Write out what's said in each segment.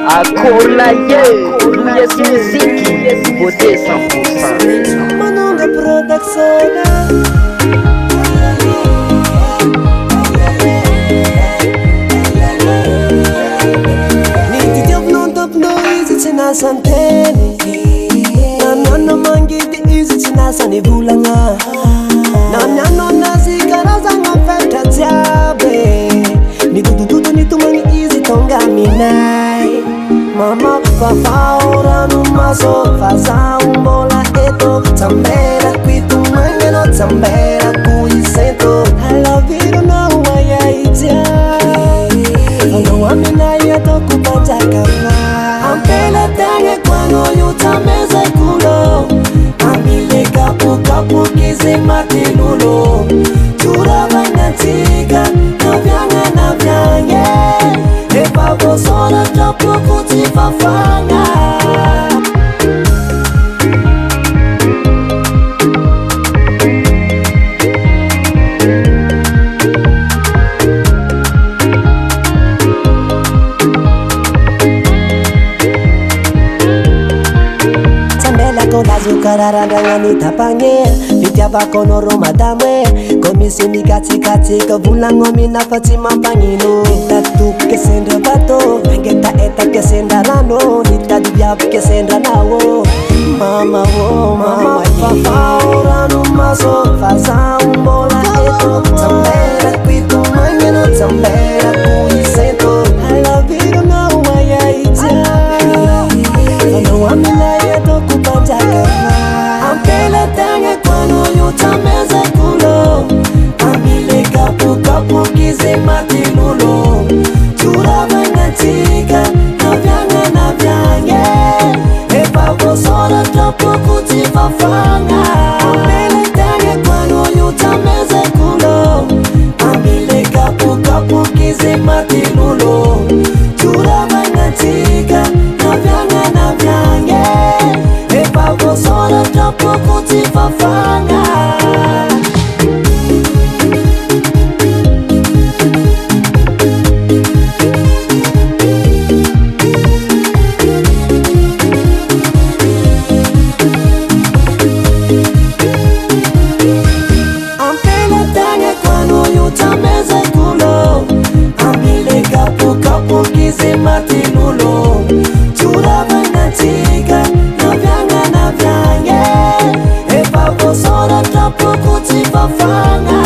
Akolaye, yes musique, beauté 100%. Manonga production. Niti diavno tapno izy tsy nasanteny. Namiano mangidy izy tsy nasany volagna. Namiano nazy karazagna fetra jiaby. Nitotototo nitomagny izy tonga aminay. Mama fafahora no maso fazao mbola eto Tambera kwitumanye no tambera kuisento Halaviro na uwaya itia Ano amina yato kupanjaka Ampela tange kwano yutameza kulo Amile kapu kapu kize matilulo Churava nantiga na vyange Epa vosora trapo kutifafanga Tambela kolazo kararandanga nitapange Vitiava konoro madame Komisi nikatsikatsika vulango minafatsi mampangino Nitatu kesendra bato Ngeta eta kesendra rano Nitadu biabu kesendra nawo Mama wo mama Fafaora no maso Fazao mbola eto Tambera kwitumanye no tambera kuisento Halaviro na uwaya itia Ano amina yeto kupanjaka Ampela tange kwano yutameza kulo Amile kapu kapu kize matilulo Churava ngantiga na vyange Epa vosora trapo kutifafanga Ampela tange kwano yutameza kulo Amile kapu kapu kize matilulo Churava ngantiga na vyange Epa vosora trapo kutifafanga Ampela tange kwano yutameza kulo Amile kapu kapu kize matilulo Churava ngantiga na vyange Epa vosora trapo kutifafanga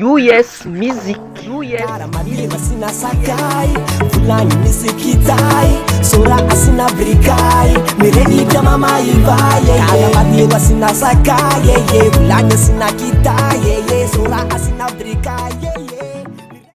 US musique. Mabili wasina sakai Fulani nisikitai Sura asina brikai Mireni kama maivaye Kaya mabili wasina sakai Fulani asina kitai Sura asina brikai